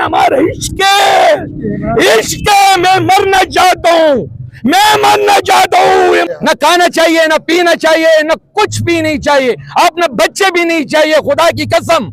हमारे इश्क में मरना चाहता हूँ, मैं मरना चाहता हूँ। न खाना चाहिए, न पीना चाहिए, न कुछ भी नहीं चाहिए, अपने बच्चे भी नहीं चाहिए, खुदा की कसम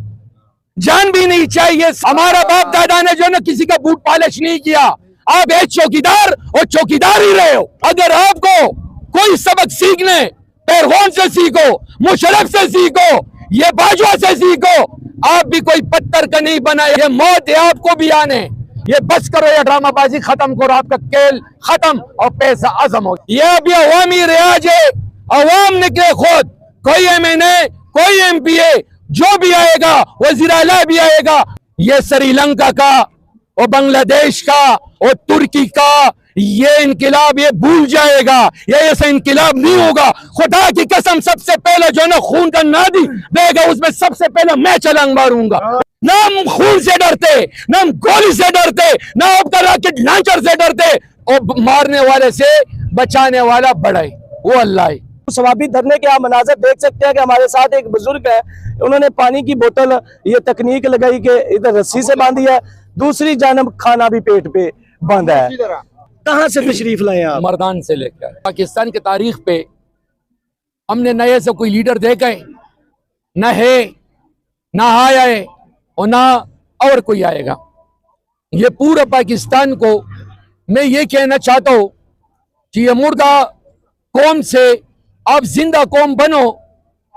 जान भी नहीं चाहिए। हमारा बाप दादा ने जो ना किसी का बूट पॉलिश नहीं किया, आप एक चौकीदार और चौकीदार ही रहे हो। अगर आपको कोई सबक सीखने पैरगोन से सीखो, मुशर्रफ से सीखो, ये बाजवा से सीखो, आप भी कोई पत्थर का नहीं बना। ये मौत है आपको भी आने। ये बस करो, ये ड्रामाबाजी खत्म करो, आपका खेल खत्म और पैसा आजम हो। ये अभी अवामी रियाज है, अवाम निकले खुद। कोई MNA, कोई MPA जो भी आएगा, वजीर आला भी आएगा, ये श्रीलंका का और बांग्लादेश का और तुर्की का ये इनकिलाब ये भूल जाएगा। ये ऐसा इनकिलाब नहीं होगा। खुदा की कसम सबसे पहले जो ना खून का नादी देगा, उसमें सबसे पहले मैं छलांग मारूंगा। ना हम खून से डरते, ना हम गोली से डरते, ना आपका रॉकेट लॉन्चर से डरते, और मारने वाले से बचाने वाला बड़ा है वो अल्लाह है। सवाबी धरने के आप मनाजर देख सकते हैं कि हमारे साथ एक बुजुर्ग है, उन्होंने पानी की बोतल ये तकनीक लगाई कि इधर रस्सी से बांधी है, दूसरी जानब खाना भी पेट पे बांधा है। कहाँ से तशरीफ लाए आप? मर्दान से लेकर पाकिस्तान की तारीख पे हमने नए से कोई लीडर देखा है न है, ना आया है और ना और कोई आएगा। ये पूरा पाकिस्तान को मैं ये कहना चाहता हूँ कि ये मुर्दा कौम से आप जिंदा कौम बनो।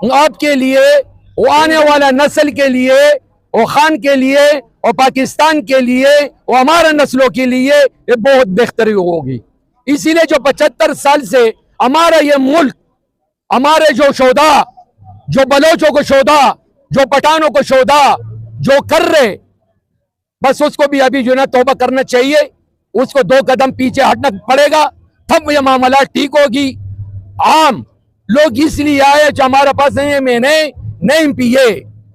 आपके लिए, वो आने वाला नस्ल के लिए, वो खान के लिए और पाकिस्तान के लिए और हमारा नस्लों के लिए ये बहुत बेहतरी होगी। इसीलिए जो 75 साल से हमारा ये मुल्क, हमारे जो शोधा, जो बलोचों को शोधा, जो पठानों को शोधा जो कर रहे, बस उसको भी अभी जो ना तौबा करना चाहिए। उसको 2 कदम पीछे हटना पड़ेगा, तब ये मामला ठीक होगी। आम लोग इसलिए आए जो हमारे पास नहीं MPA,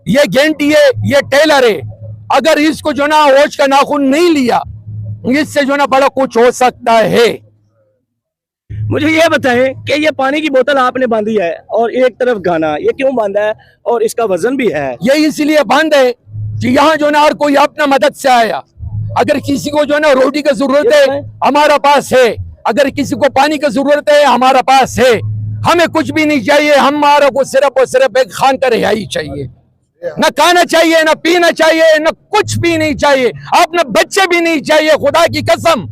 ये गेंटी है, ये टेलर है। अगर इसको जो ना होश का नाखून नहीं लिया, इससे जो ना बड़ा कुछ हो सकता है। मुझे ये बताएं कि ये पानी की बोतल आपने बांधी है और एक तरफ गाना, ये क्यों बांधा है और इसका वजन भी है? ये इसलिए बांध है कि यहाँ जो ना हर कोई अपना मदद से आया। अगर किसी को जो ना रोटी की जरूरत है, हमारा पास है। अगर किसी को पानी की जरूरत है, हमारा पास है। हमें कुछ भी नहीं चाहिए, हमारा को सिर्फ और सिर्फ एक खान का रिहाई चाहिए। न खाना चाहिए, न पीना चाहिए, न कुछ भी नहीं चाहिए, अपने बच्चे भी नहीं चाहिए, खुदा की कसम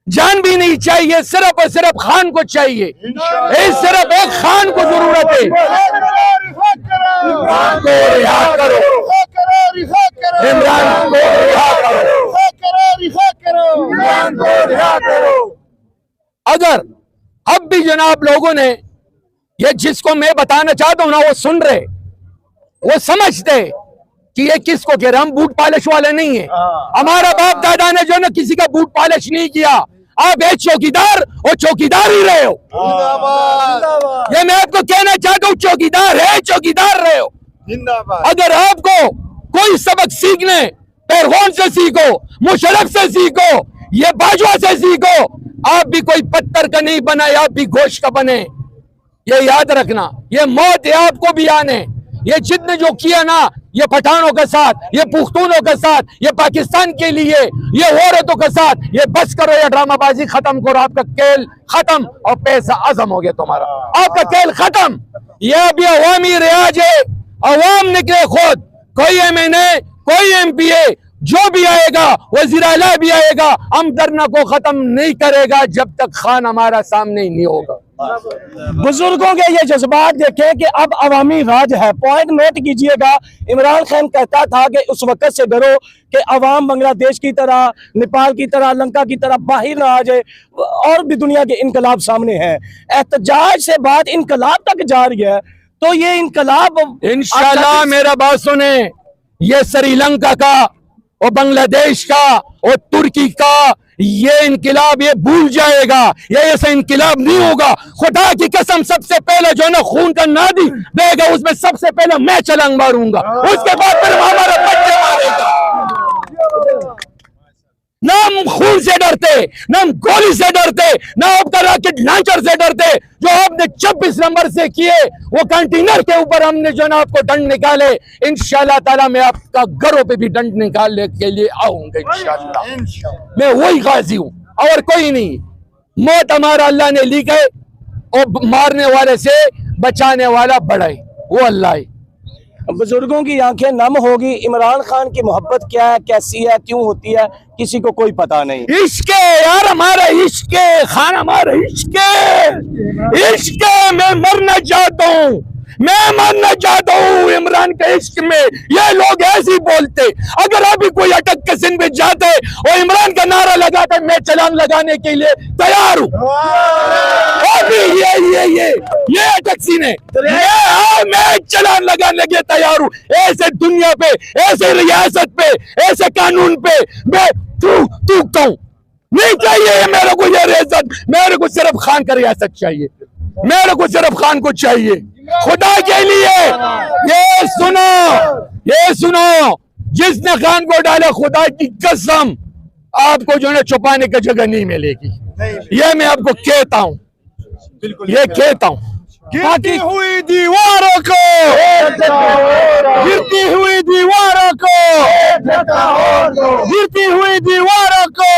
जान भी नहीं चाहिए, सिर्फ और सिर्फ खान को चाहिए। सिर्फ एक खान को जरूरत है। इमरान को रिहा करो, इमरान को रिहा करो, इमरान को रिहा करो। अगर अब भी जनाब लोगों ने ये जिसको मैं बताना चाहता हूं ना, वो सुन रहे, वो समझते कि ये किसको कह रहे। हम बूट पॉलिश वाले नहीं है। हमारा बाप दादा ने जो ना किसी का बूट पॉलिश नहीं किया, आप एक चौकीदार और चौकीदार ही रहे हो। ये मैं आपको कहना चाहता हूँ, चौकीदार है, चौकीदार रहे हो। अगर आपको कोई सबक सीखने पैरगोन से सीखो, मुशर्रफ से सीखो, ये बाजवा से सीखो, आप भी कोई पत्थर का नहीं बना, आप भी गोश्त का बने। ये याद रखना, ये मौत है आपको भी आने। ये जितने जो किया ना, ये पठानों के साथ, ये पुख्तूनों के साथ, ये पाकिस्तान के लिए, ये औरतों के साथ, ये बस करो, ये ड्रामाबाजी खत्म करो, आपका खेल खत्म और पैसा आजम हो गया तुम्हारा, आपका खेल खत्म। ये अभी अवामी रियाज है, अवाम निकले खुद। कोई MNA, कोई MPA जो भी आएगा, वजीर आला भी आएगा, हम धरना को खत्म नहीं करेगा जब तक खान हमारा सामने ही नहीं होगा। बुजुर्गों के ये जज्बात देखें कि अब अवामी राज है। पॉइंट नोट कीजिएगा, इमरान खान कहता था कि उस वक्त से डरो कि अवाम बांग्लादेश की तरह, नेपाल की तरह, लंका की तरह बाहर ना आ जाए, और भी दुनिया के इनकलाब सामने हैं। एहतजाज से बात इनकलाब तक जा रही है, तो ये इनकलाब इंशाल्लाह मेरा बात सुने, ये श्रीलंका का और बांग्लादेश का और तुर्की का ये इनकिलाब ये भूल जाएगा। ये ऐसा इनकिलाब नहीं होगा। खुदा की कसम सबसे पहले जो ना खून का नादी देगा, उसमें सबसे पहले मैं छलांग मारूंगा, उसके बाद फिर हमारा बच्चे मारेगा। ना हम खून बंदूक से डरते, ना हम गोली से डरते, ना आपका रॉकेट लॉन्चर से डरते। जो आपने 26 नंबर से किए वो कंटेनर के ऊपर हमने जो ना आपको दंड निकाले, इंशाल्लाह ताला मैं आपका घरों पे भी दंड निकालने के लिए आऊंगा इंशाल्लाह। मैं वही गाजी हूं और कोई नहीं। मौत हमारा अल्लाह ने ली है और मारने वाले से बचाने वाला बड़ा है, वो अल्लाह है। बुजुर्गों की आंखें नम होगी। इमरान खान की मोहब्बत क्या है, कैसी है, क्यों होती है, किसी को कोई पता नहीं। इश्क यार हमारा इश्क, खान हमारा इश्क, इश्क मैं मरना चाहता हूँ, मैं मरना चाहता हूँ इमरान के इश्क में। ये लोग ऐसे ही बोलते। अगर अभी कोई अटक के सिंध में जाते और इमरान का नारा लगाता मैं चालान लगाने के लिए तैयार हूँ। अभी ये अटक सीन है, मैं चालान लगाने के लिए तैयार हूँ। ऐसे दुनिया पे, ऐसे रियासत पे, ऐसे कानून पे मैं थूकता हूँ। नहीं चाहिए मेरे को ये रियासत, मेरे को सिर्फ खान का रियासत चाहिए, मेरे को सिर्फ खान को चाहिए खुदा के लिए। ये सुनो, जिसने खान को डाला खुदा की कसम आपको जो है छुपाने की जगह नहीं मिलेगी। ये मैं आपको कहता हूँ, ये कहता हूँ। गिरती हुई दीवारों को, गिरती हुई दीवारों को, गिरती हुई दीवारों को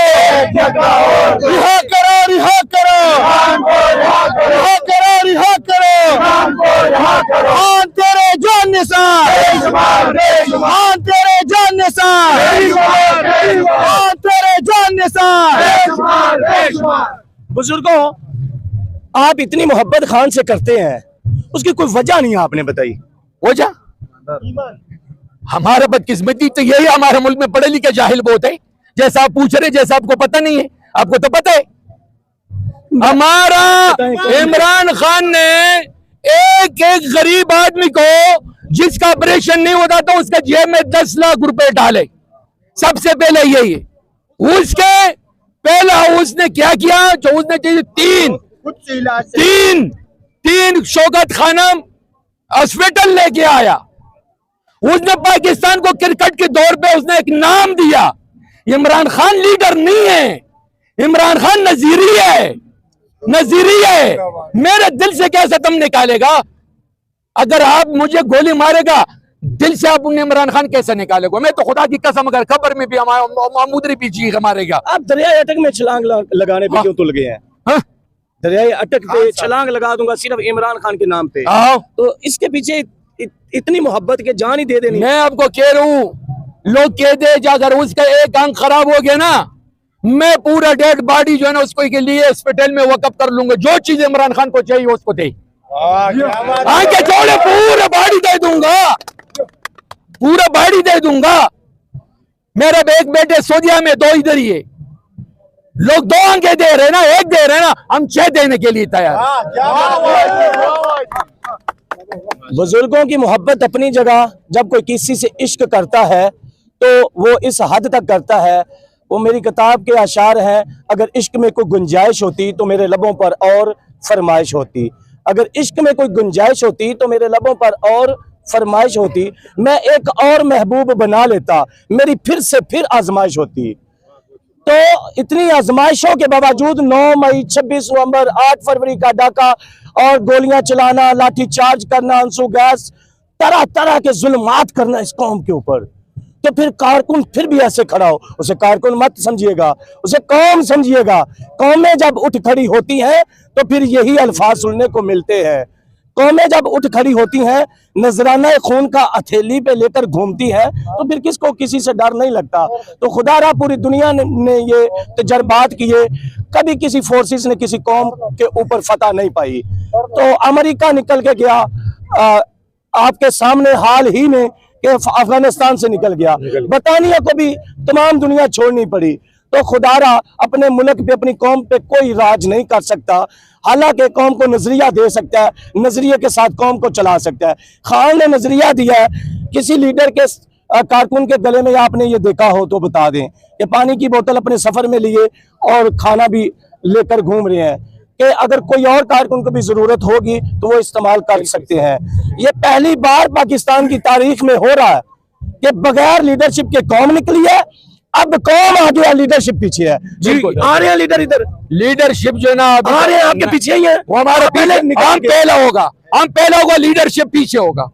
रिहा करो, रिहा करो, रिहा करो, रिहा करो। हाँ तेरे जान निसार, हाँ तेरे जान निसार, हाँ तेरे जान निसार। बुजुर्गों, आप इतनी मोहब्बत खान से करते हैं, उसकी कोई वजह नहीं आपने बताई। वजह हमारा बदकिस्मती तो यही, हमारे मुल्क में पढ़े लिखे जाहिल बहुत है। जैसा आप पूछ रहे, जैसा आपको पता नहीं है, आपको तो पता है। हमारा इमरान खान ने एक एक गरीब आदमी को जिसका ऑपरेशन नहीं होता तो उसके जेब में 10 लाख रुपए डाले। सबसे पहले यही है। उसके पहला उसने क्या किया, जो उसने तीन शौकत खानम हॉस्पिटल लेके आया। उसने पाकिस्तान को क्रिकेट के दौर पे उसने एक नाम दिया। इमरान खान लीडर नहीं है, इमरान खान नजीरी है, नजीरी है। मेरे दिल से क्या सतम निकालेगा? अगर आप मुझे गोली मारेगा, दिल से आप उन्हें इमरान खान कैसे निकालेगा? मैं तो खुदा की कसम, अगर खबर में भी मामूदरी भी चीख मारेगा। आप दरियाई अटक में छलांग लगाने पे क्यों तुल गए हैं? हाँ? दरियाई अटक पे छलांग लगा दूंगा सिर्फ इमरान खान के नाम पे, तो इसके पीछे इतनी मोहब्बत के जान ही दे देनी। मैं आपको कह रहा हूँ, लोग कह दे अगर उसका एक अंग खराब हो गया ना, मैं पूरा डेड बॉडी जो है ना उसको के लिए हॉस्पिटल में वक़्फ़ कर लूंगा। जो चीज इमरान खान को चाहिए उसको दे, आंखें छोड़े पूरा बॉडी दे दूंगा, पूरा बॉडी दे दूंगा। मेरे एक बेटे सऊदीया में, 2 इधर ही है। लोग 2 आंखें दे रहे ना, 1 दे रहे ना, हम 6 देने के लिए तैयार। बुजुर्गों की मोहब्बत अपनी जगह। जब कोई किसी से इश्क करता है तो वो इस हद तक करता है। वो मेरी किताब के अशार हैं, अगर इश्क में कोई गुंजाइश होती तो मेरे लबों पर और फरमाइश होती। अगर इश्क में कोई गुंजाइश होती तो मेरे लबों पर और फरमाइश होती। मैं एक और महबूब बना लेता, मेरी फिर आजमाइश होती। तो इतनी आजमाइशों के बावजूद 9 मई, 26 नवंबर, 8 फरवरी का डाका और गोलियां चलाना, लाठी चार्ज करना, आंसू गैस, तरह तरह के जुल्मात करना इस कौम के ऊपर, तो फिर कारकुन फिर भी ऐसे खड़ा हो, उसे कारकुन मत समझिएगा, उसे कौम समझिएगा। कौमें जब उठ खड़ी होती हैं तो फिर यही अल्फाज सुनने को मिलते हैं। कौमें जब उठ खड़ी होती हैं, नजराना खून का हथेली पे लेकर घूमती है, तो फिर किसको किसी से डर नहीं लगता। तो खुदारा पूरी दुनिया ने ये तजर्बात किए, कभी किसी फोर्सेस ने किसी कौम के ऊपर फतह नहीं पाई। तो अमेरिका निकल के गया, आपके सामने हाल ही में कि अफगानिस्तान से निकल गया, बरतानिया को भी तमाम दुनिया छोड़नी पड़ी। तो खुदारा अपने मुल्क पे, अपनी कौम पे कोई राज नहीं कर सकता। हालांकि कौम को नजरिया दे सकता है, नजरिए के साथ कौम को चला सकता है। खान ने नजरिया दिया है, किसी लीडर के कारकुन के गले में आपने ये देखा हो तो बता दें कि पानी की बोतल अपने सफर में लिए और खाना भी लेकर घूम रहे हैं कि अगर कोई और कारकुन को भी जरूरत होगी तो वो इस्तेमाल कर सकते हैं। ये पहली बार पाकिस्तान की तारीख में हो रहा है कि बगैर लीडरशिप के कौम निकली है, अब कौन आ गया, लीडरशिप पीछे है जी। बिल्कुल। आ रहे हैं लीडर इधर, लीडरशिप जो है ना आ रहे हैं आपके पीछे ही है। वो हमारा पहले पहले निकाल हम के- पहला होगा, हम पहला होगा, लीडरशिप पीछे होगा,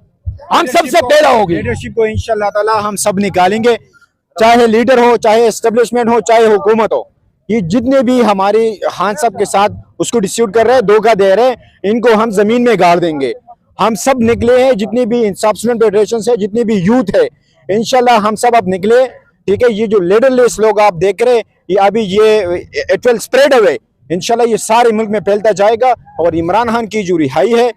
हम सबसे पहला होगी। लीडरशिप को इंशाल्लाह ताला हम सब निकालेंगे, चाहे लीडर हो, चाहे एस्टेब्लिशमेंट हो, चाहे हुकूमत हो। ये जितने भी हमारी खान साहब के साथ उसको डिस्ट्रीब्यूट कर रहे हैं, धोखा दे रहे हैं, इनको हम जमीन में गाड़ देंगे। हम सब निकले हैं, जितनी भी इंसाफ स्टूडेंट फेडरेशन है, जितनी भी यूथ है, इंशाल्लाह हम सब अब निकले। ठीक है, ये जो लीडरलेस लोग आप देख रहे हैं, ये अभी ये इट विल स्प्रेड अवे, इंशाल्लाह ये सारे मुल्क में फैलता जाएगा। और इमरान खान की जो रिहाई है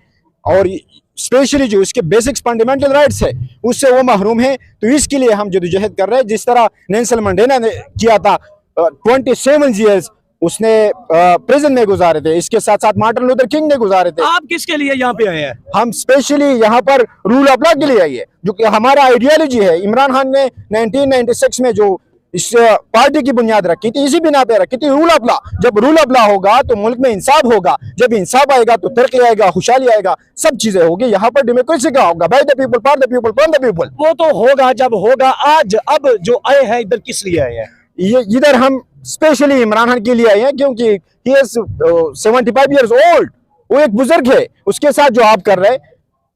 और स्पेशली जो इसके बेसिक्स फंडामेंटल राइट्स है, उससे वो महरूम है। तो इसके लिए हम जदोजहद कर रहे हैं। जिस तरह नेल्सन मंडेला ने किया था, 27 ईयर्स उसने प्रिजन में गुजारे थे, इसके साथ साथ मार्टिन लूथर किंग ने गुजारे थे। आप किसके लिए यहाँ पे आए हैं? हम स्पेशली यहाँ पर रूल ऑफ लॉ के लिए आइए, जो कि हमारा आइडियोलॉजी है। इमरान खान ने 1996 में जो इस पार्टी की बुनियाद रखी थी, इसी बिना पे रखी थी, रूल ऑफ लॉ। जब रूल ऑफ लॉ होगा तो मुल्क में इंसाफ होगा, जब इंसाफ आएगा तो तरक्की आएगा, खुशहाली आएगा, सब चीजें होगी। यहाँ पर डेमोक्रेसी का होगा, by the people, for the people, from the people. वो तो होगा जब होगा। आज अब जो आए हैं इधर किस लिए आए हैं? ये इधर हम स्पेशली इमरान खान के लिए आए हैं, क्योंकि ही इज 75 ईयर्स ओल्ड। वो एक बुजुर्ग है, उसके साथ जो आप कर रहे हैं,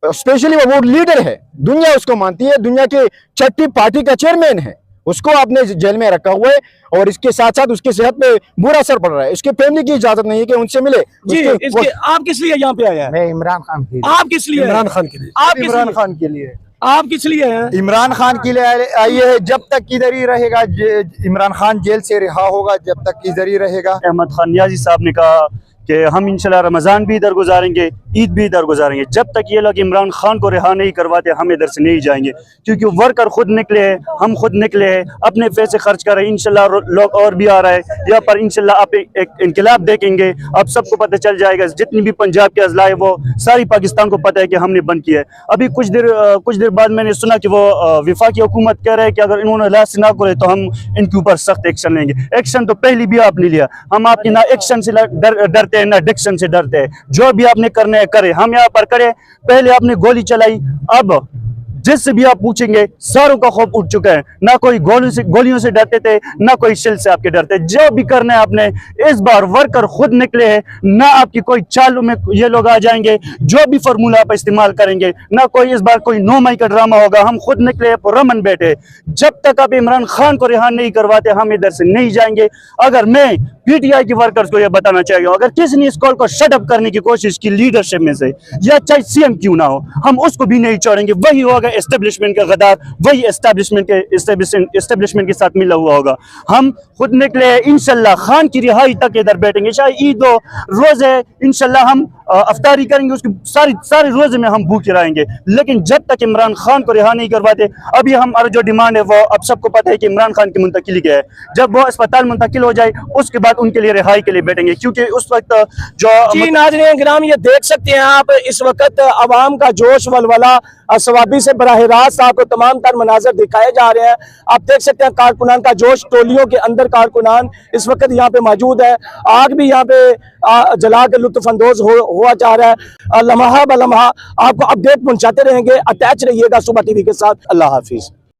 स्पेशली वो लीडर है, दुनिया उसको मानती है, दुनिया के छठी पार्टी का चेयरमैन है, उसको आपने जेल में रखा हुआ है। और इसके साथ साथ उसकी सेहत पे बुरा असर पड़ रहा है। उसके फैमिली की इजाजत नहीं है कि उनसे मिले। जी, इसके आप किस लिए यहाँ पे आए हैं? मैं इमरान खान के लिए, आप किस लिए? इमरान खान के लिए, आप किस इमरान लिए? खान के लिए, आप किस लिए हैं? इमरान खान के लिए आइए है। जब तक इधर ही रहेगा, इमरान खान जेल से रिहा होगा, जब तक इधर ही रहेगा। अहमद खान नियाजी साहब ने कहा कि हम इंशाल्लाह रमज़ान भी इधर गुजारेंगे, ईद भी इधर गुजारेंगे। जब तक ये लोग इमरान खान को रिहा नहीं करवाते, हम इधर से नहीं जाएंगे। क्योंकि वर्कर खुद निकले हैं, हम खुद निकले हैं, अपने पैसे खर्च कर रहे हैं। इंशाल्लाह लोग और भी आ रहे हैं यहाँ पर। इंशाल्लाह आप एक इनकलाब देखेंगे, अब सबको पता चल जाएगा। जितनी भी पंजाब के अजला है, वो सारी पाकिस्तान को पता है कि हमने बंद किया है। अभी कुछ देर बाद मैंने सुना कि वो वफाकी हुकूमत कह रहे हैं कि अगर इन्होंने लाश ना करे तो हम इनके ऊपर सख्त एक्शन लेंगे। एक्शन तो पहले भी आपने लिया। हम आपके ना एक्शन से डरते हैं, ना डिक्शन से डरते हैं। जो भी आपने करना है करे, हम यहाँ पर करें। पहले आपने गोली चलाई, अब जिससे भी आप पूछेंगे सारों का खौफ उठ चुका है। ना कोई गोलियों से डरते थे, ना कोई शिल से आपके डरते। जो भी करना है आपने, इस बार वर्कर खुद निकले हैं। ना आपकी कोई चालों में ये लोग आ जाएंगे, जो भी फार्मूला आप इस्तेमाल करेंगे, ना कोई इस बार कोई 9 मई का ड्रामा होगा। हम खुद निकले, पुरअमन बैठे। जब तक आप इमरान खान को रिहा नहीं करवाते, हम इधर से नहीं जाएंगे। अगर मैं पीटीआई के वर्कर्स को यह बताना चाहेगा, अगर किसी ने इस कॉल को शट अप करने की कोशिश की लीडरशिप में से, या चाहे सीएम क्यों ना हो, हम उसको भी नहीं छोड़ेंगे। वही होगा एस्टेब्लिशमेंट का गद्दार, वही एस्टेब्लिशमेंट के साथ मिला हुआ होगा। हम खुद निकले हैं, इंशाल्लाह खान की रिहाई तक इधर बैठेंगे। चाहे ईद हो, रोज है, इंशाल्लाह हम अफ्तारी करेंगे, उसकी सारी रोजे में हम भूखे रहेंगे। लेकिन जब तक इमरान खान को रिहा नहीं करवाते, अभी हमारा जो डिमांड है वो अब सबको पता है कि इमरान खान की मुंतकिली क्या है। जब वो अस्पताल मुंतकिल हो जाए, उसके बाद उनके लिए रिहाई के लिए बैठेंगे। क्योंकि उस वक्त जो जी नाज़रीन गिरामी, ये देख सकते हैं आप, इस वक्त अवाम का जोश वलवला असवाबी से बराह रास्त आपको तमाम तर मनाजर दिखाए जा रहे हैं। आप देख सकते हैं कारकुनान का जोश, टोलियों के अंदर कारकुनान इस वक्त यहाँ पे मौजूद है। आग भी यहाँ पे जला के लुत्फानंदोज हुआ जा रहा है। लम्हा ब लम्हा आपको अपडेट पहुंचाते रहेंगे। अटैच रहिएगा सुबह टीवी के साथ। अल्लाह हाफिज।